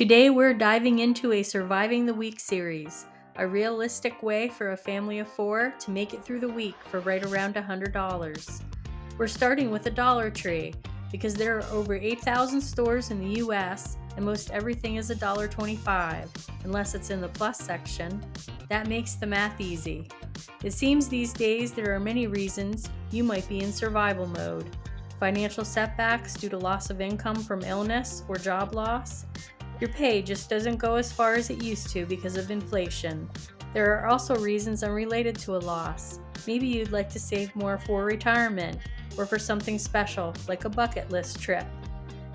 Today we're diving into a Surviving the Week series, a realistic way for a family of four to make it through the week for right around $100. We're starting with a Dollar Tree because there are over 8,000 stores in the US and most everything is $1.25, unless it's in the plus section. That makes the math easy. It seems these days there are many reasons you might be in survival mode. Financial setbacks due to loss of income from illness or job loss. Your pay just doesn't go as far as it used to because of inflation. There are also reasons unrelated to a loss. Maybe you'd like to save more for retirement or for something special like a bucket list trip.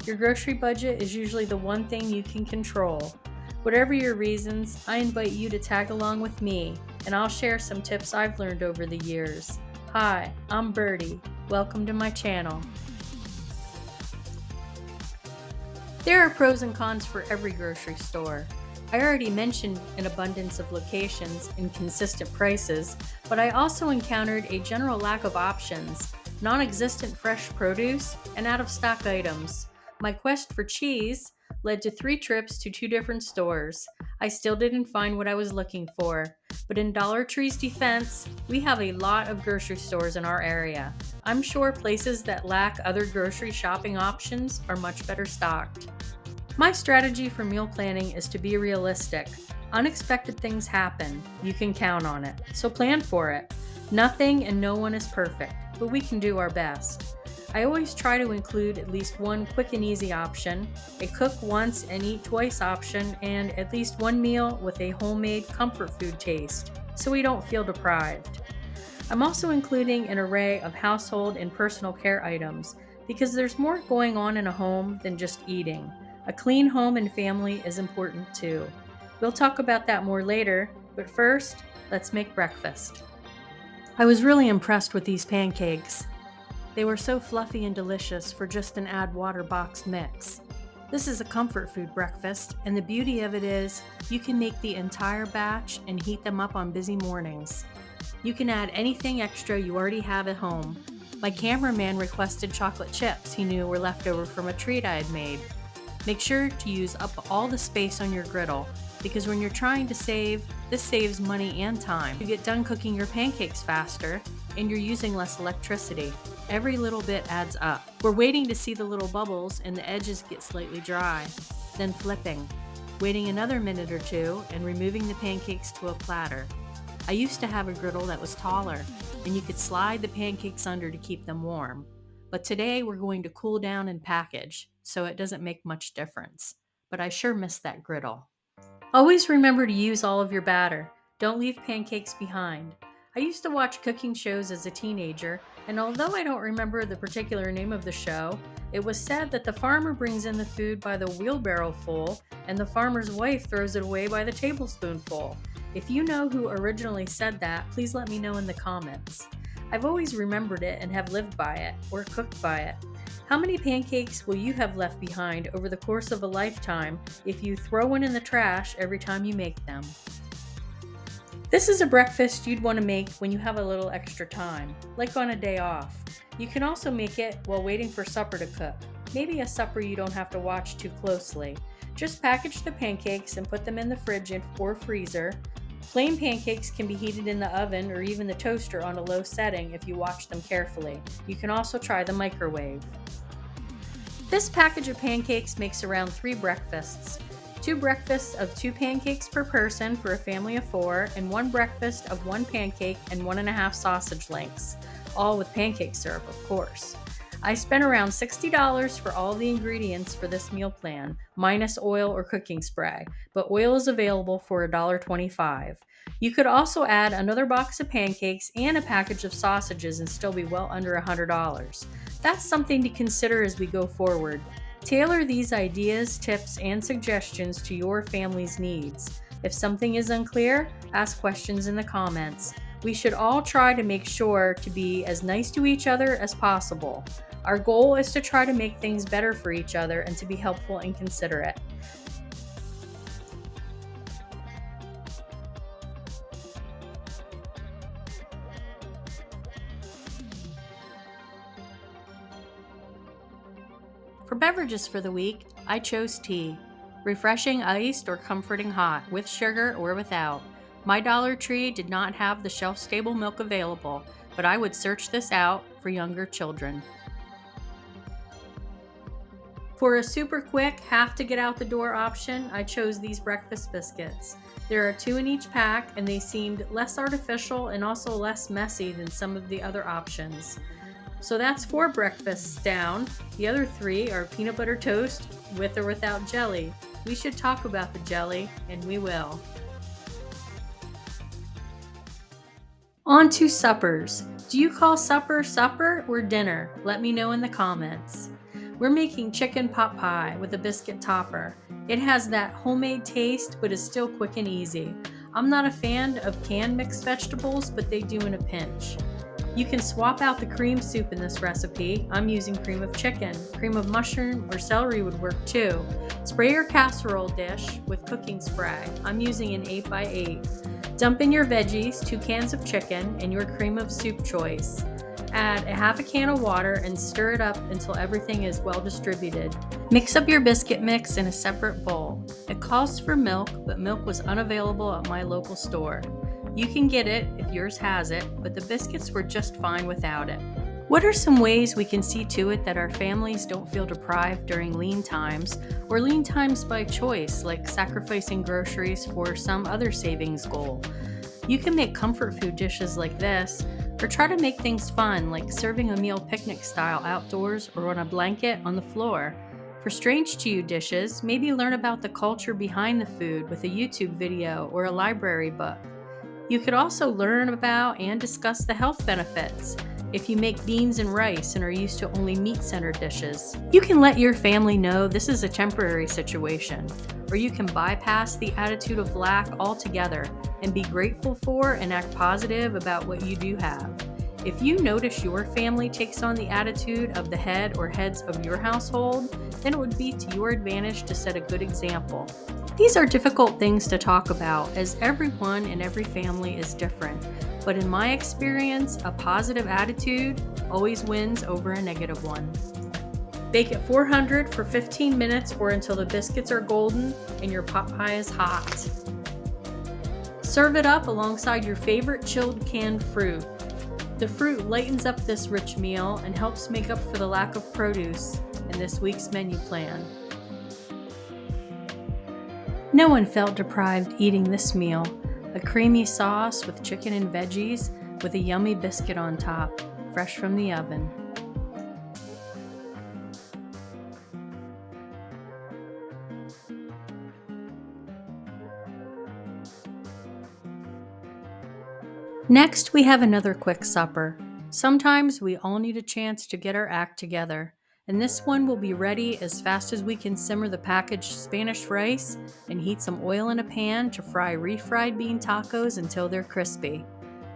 Your grocery budget is usually the one thing you can control. Whatever your reasons, I invite you to tag along with me, and I'll share some tips I've learned over the years. Hi, I'm Birdie. Welcome to my channel. There are pros and cons for every grocery store. I already mentioned an abundance of locations and consistent prices, but I also encountered a general lack of options, non-existent fresh produce, and out-of-stock items. My quest for cheese led to 3 trips to 2 different stores. I still didn't find what I was looking for, but in Dollar Tree's defense, we have a lot of grocery stores in our area. I'm sure places that lack other grocery shopping options are much better stocked. My strategy for meal planning is to be realistic. Unexpected things happen. You can count on it. So plan for it. Nothing and no one is perfect, but we can do our best. I always try to include at least one quick and easy option, a cook once and eat twice option, and at least one meal with a homemade comfort food taste, so we don't feel deprived. I'm also including an array of household and personal care items because there's more going on in a home than just eating. A clean home and family is important too. We'll talk about that more later, but first, let's make breakfast. I was really impressed with these pancakes. They were so fluffy and delicious for just an add water box mix. This is a comfort food breakfast, and the beauty of it is you can make the entire batch and heat them up on busy mornings. You can add anything extra you already have at home. My cameraman requested chocolate chips he knew were left over from a treat I had made. Make sure to use up all the space on your griddle, because when you're trying to save, this saves money and time. You get done cooking your pancakes faster, and you're using less electricity. Every little bit adds up. We're waiting to see the little bubbles and the edges get slightly dry, then flipping, waiting another minute or two, and removing the pancakes to a platter. I used to have a griddle that was taller, and you could slide the pancakes under to keep them warm. But today we're going to cool down and package, so it doesn't make much difference. But I sure miss that griddle. Always remember to use all of your batter. Don't leave pancakes behind. I used to watch cooking shows as a teenager, and although I don't remember the particular name of the show, it was said that the farmer brings in the food by the wheelbarrow full, and the farmer's wife throws it away by the tablespoonful. If you know who originally said that, please let me know in the comments. I've always remembered it and have lived by it, or cooked by it. How many pancakes will you have left behind over the course of a lifetime if you throw one in the trash every time you make them? This is a breakfast you'd want to make when you have a little extra time, like on a day off. You can also make it while waiting for supper to cook. Maybe a supper you don't have to watch too closely. Just package the pancakes and put them in the fridge or freezer. Plain pancakes can be heated in the oven or even the toaster on a low setting if you watch them carefully. You can also try the microwave. This package of pancakes makes around 3 breakfasts. 2 breakfasts of 2 pancakes per person for a family of 4, and 1 breakfast of 1 pancake and 1.5 sausage links, all with pancake syrup, of course. I spent around $60 for all the ingredients for this meal plan, minus oil or cooking spray, but oil is available for $1.25. You could also add another box of pancakes and a package of sausages and still be well under $100. That's something to consider as we go forward. Tailor these ideas, tips, and suggestions to your family's needs. If something is unclear, ask questions in the comments. We should all try to make sure to be as nice to each other as possible. Our goal is to try to make things better for each other and to be helpful and considerate. For beverages for the week, I chose tea. refreshing iced or comforting hot, with sugar or without. My Dollar Tree did not have the shelf-stable milk available, but I would search this out for younger children. For a super quick, have-to-get-out-the-door option, I chose these breakfast biscuits. There are 2 in each pack, and they seemed less artificial and also less messy than some of the other options. So that's 4 breakfasts down. The other 3 are peanut butter toast with or without jelly. We should talk about the jelly, and we will. On to suppers. Do you call supper supper or dinner? Let me know in the comments. We're making chicken pot pie with a biscuit topper. It has that homemade taste, but is still quick and easy. I'm not a fan of canned mixed vegetables, but they do in a pinch. You can swap out the cream soup in this recipe. I'm using cream of chicken. Cream of mushroom or celery would work too. Spray your casserole dish with cooking spray. I'm using an 8x8. Dump in your veggies, 2 cans of chicken, and your cream of soup choice. Add a half a can of water and stir it up until everything is well distributed. Mix up your biscuit mix in a separate bowl. It calls for milk, but milk was unavailable at my local store. You can get it if yours has it, but the biscuits were just fine without it. What are some ways we can see to it that our families don't feel deprived during lean times, or lean times by choice, like sacrificing groceries for some other savings goal? You can make comfort food dishes like this, or try to make things fun, like serving a meal picnic style outdoors or on a blanket on the floor. For strange to you dishes, maybe learn about the culture behind the food with a YouTube video or a library book. You could also learn about and discuss the health benefits if you make beans and rice and are used to only meat-centered dishes. You can let your family know this is a temporary situation, or you can bypass the attitude of lack altogether and be grateful for and act positive about what you do have. If you notice your family takes on the attitude of the head or heads of your household, then it would be to your advantage to set a good example. These are difficult things to talk about, as everyone and every family is different, but in my experience, a positive attitude always wins over a negative one. Bake at 400 for 15 minutes or until the biscuits are golden and your pot pie is hot. Serve it up alongside your favorite chilled canned fruit. The fruit lightens up this rich meal and helps make up for the lack of produce in this week's menu plan. No one felt deprived eating this meal, a creamy sauce with chicken and veggies with a yummy biscuit on top, fresh from the oven. Next, we have another quick supper. Sometimes we all need a chance to get our act together, and this one will be ready as fast as we can simmer the packaged Spanish rice and heat some oil in a pan to fry refried bean tacos until they're crispy.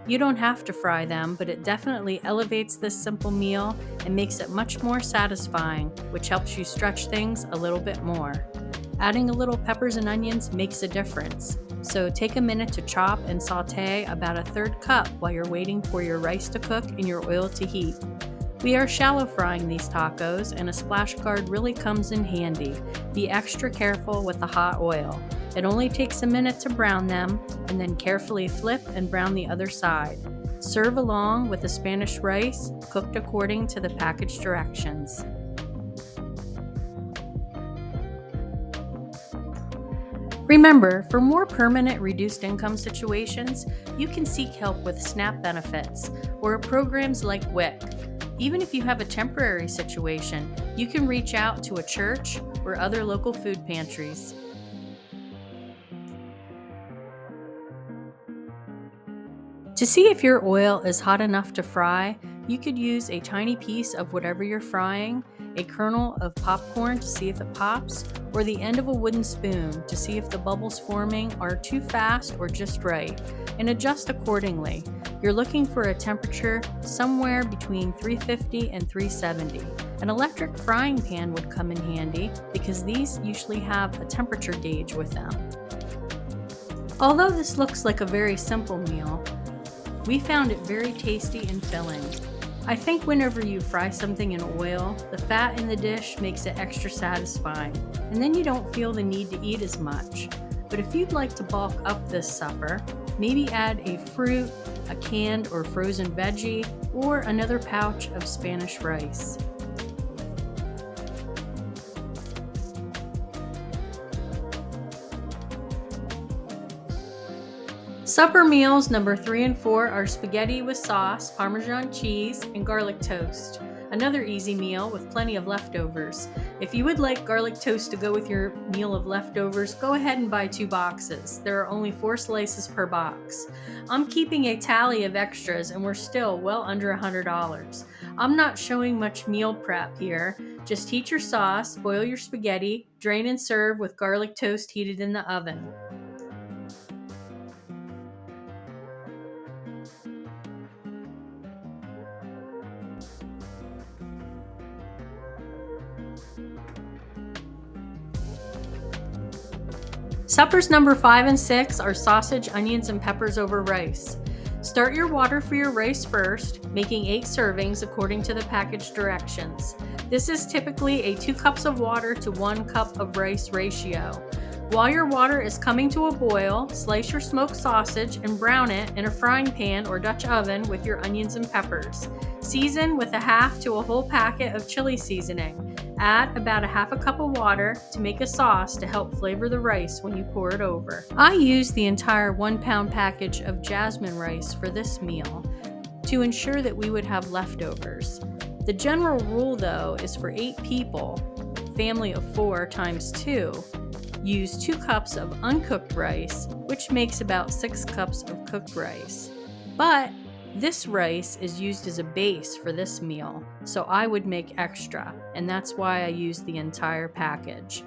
You don't have to fry them, but it definitely elevates this simple meal and makes it much more satisfying, which helps you stretch things a little bit more. Adding a little peppers and onions makes a difference, so take a minute to chop and saute about a 1/3 cup while you're waiting for your rice to cook and your oil to heat. We are shallow frying these tacos, and a splash guard really comes in handy. Be extra careful with the hot oil. It only takes a minute to brown them, and then carefully flip and brown the other side. Serve along with the Spanish rice, cooked according to the package directions. Remember, for more permanent reduced income situations, you can seek help with SNAP benefits or programs like WIC. Even if you have a temporary situation, you can reach out to a church or other local food pantries. To see if your oil is hot enough to fry, you could use a tiny piece of whatever you're frying, a kernel of popcorn to see if it pops, or the end of a wooden spoon to see if the bubbles forming are too fast or just right, and adjust accordingly. You're looking for a temperature somewhere between 350 and 370. An electric frying pan would come in handy because these usually have a temperature gauge with them. Although this looks like a very simple meal, we found it very tasty and filling. I think whenever you fry something in oil, the fat in the dish makes it extra satisfying, and then you don't feel the need to eat as much. But if you'd like to bulk up this supper, maybe add a fruit, a canned or frozen veggie, or another pouch of Spanish rice. Supper meals number 3 and 4 are spaghetti with sauce, Parmesan cheese, and garlic toast. Another easy meal with plenty of leftovers. If you would like garlic toast to go with your meal of leftovers, go ahead and buy 2 boxes. There are only 4 slices per box. I'm keeping a tally of extras and we're still well under $100. I'm not showing much meal prep here. Just heat your sauce, boil your spaghetti, drain and serve with garlic toast heated in the oven. Suppers number 5 and 6 are sausage, onions, and peppers over rice. Start your water for your rice first, making 8 servings according to the package directions. This is typically a 2 cups of water to 1 cup of rice ratio. While your water is coming to a boil, slice your smoked sausage and brown it in a frying pan or Dutch oven with your onions and peppers. Season with a half to a whole packet of chili seasoning. Add about a half a cup of water to make a sauce to help flavor the rice when you pour it over. I used the entire 1-pound package of jasmine rice for this meal to ensure that we would have leftovers. The general rule though is for 8 people, family of 4 times 2, use 2 cups of uncooked rice, which makes about 6 cups of cooked rice. But this rice is used as a base for this meal, so I would make extra, and that's why I used the entire package.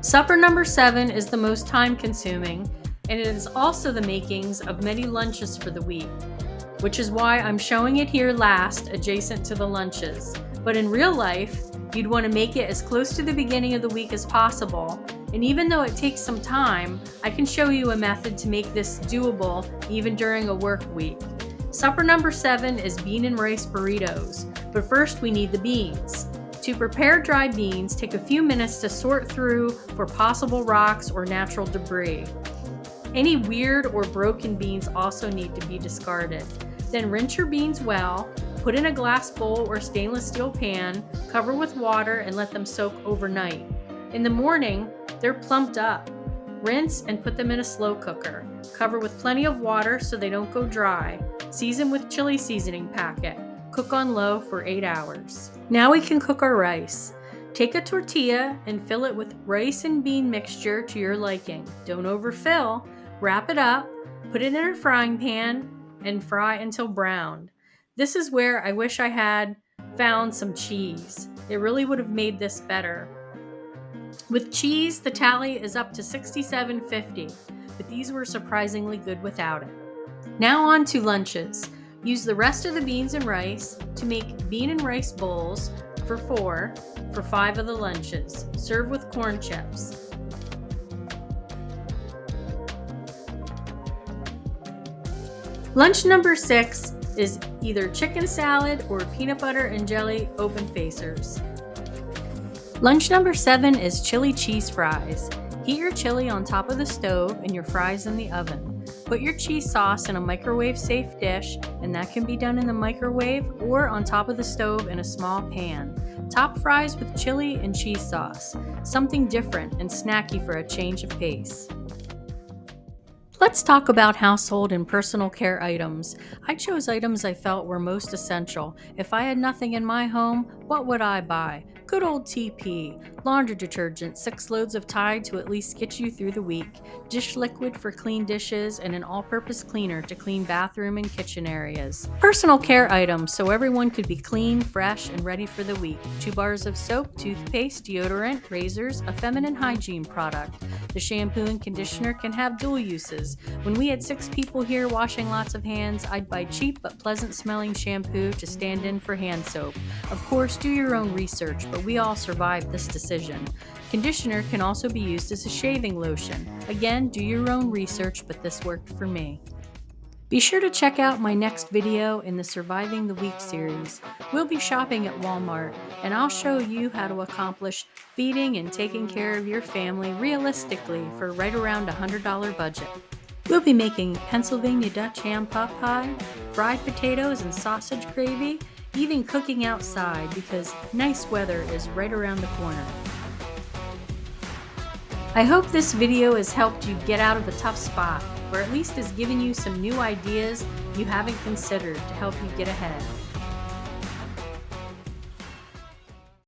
Supper number 7 is the most time-consuming, and it is also the makings of many lunches for the week, which is why I'm showing it here last, adjacent to the lunches. But in real life, you'd want to make it as close to the beginning of the week as possible, and even though it takes some time, I can show you a method to make this doable even during a work week. Supper number 7 is bean and rice burritos, but first we need the beans. To prepare dry beans, take a few minutes to sort through for possible rocks or natural debris. Any weird or broken beans also need to be discarded. Then rinse your beans well, put in a glass bowl or stainless steel pan, cover with water and let them soak overnight. In the morning, they're plumped up. Rinse and put them in a slow cooker. Cover with plenty of water so they don't go dry. Season with chili seasoning packet. Cook on low for 8 hours. Now we can cook our rice. Take a tortilla and fill it with rice and bean mixture to your liking. Don't overfill. Wrap it up, put it in a frying pan, and fry until browned. This is where I wish I had found some cheese. It really would have made this better. With cheese, the tally is up to $67.50, but these were surprisingly good without it. Now on to lunches. Use the rest of the beans and rice to make bean and rice bowls for 4 for 5 of the lunches. Serve with corn chips. Lunch number 6 is either chicken salad or peanut butter and jelly open facers. Lunch number 7 is chili cheese fries. Heat your chili on top of the stove and your fries in the oven. Put your cheese sauce in a microwave-safe dish, and that can be done in the microwave or on top of the stove in a small pan. Top fries with chili and cheese sauce. Something different and snacky for a change of pace. Let's talk about household and personal care items. I chose items I felt were most essential. If I had nothing in my home, what would I buy? Good old TP. Laundry detergent, 6 loads of Tide to at least get you through the week. Dish liquid for clean dishes, and an all-purpose cleaner to clean bathroom and kitchen areas. Personal care items so everyone could be clean, fresh, and ready for the week. 2 bars of soap, toothpaste, deodorant, razors, a feminine hygiene product. The shampoo and conditioner can have dual uses. When we had 6 people here washing lots of hands, I'd buy cheap but pleasant smelling shampoo to stand in for hand soap. Of course, do your own research, but but we all survived this decision. Conditioner can also be used as a shaving lotion. Again, do your own research, but this worked for me. Be sure to check out my next video in the Surviving the Week series. We'll be shopping at Walmart, and I'll show you how to accomplish feeding and taking care of your family realistically for right around a $100 budget. We'll be making Pennsylvania Dutch ham pot pie, fried potatoes and sausage gravy, even cooking outside because nice weather is right around the corner. I hope this video has helped you get out of a tough spot, or at least has given you some new ideas you haven't considered to help you get ahead.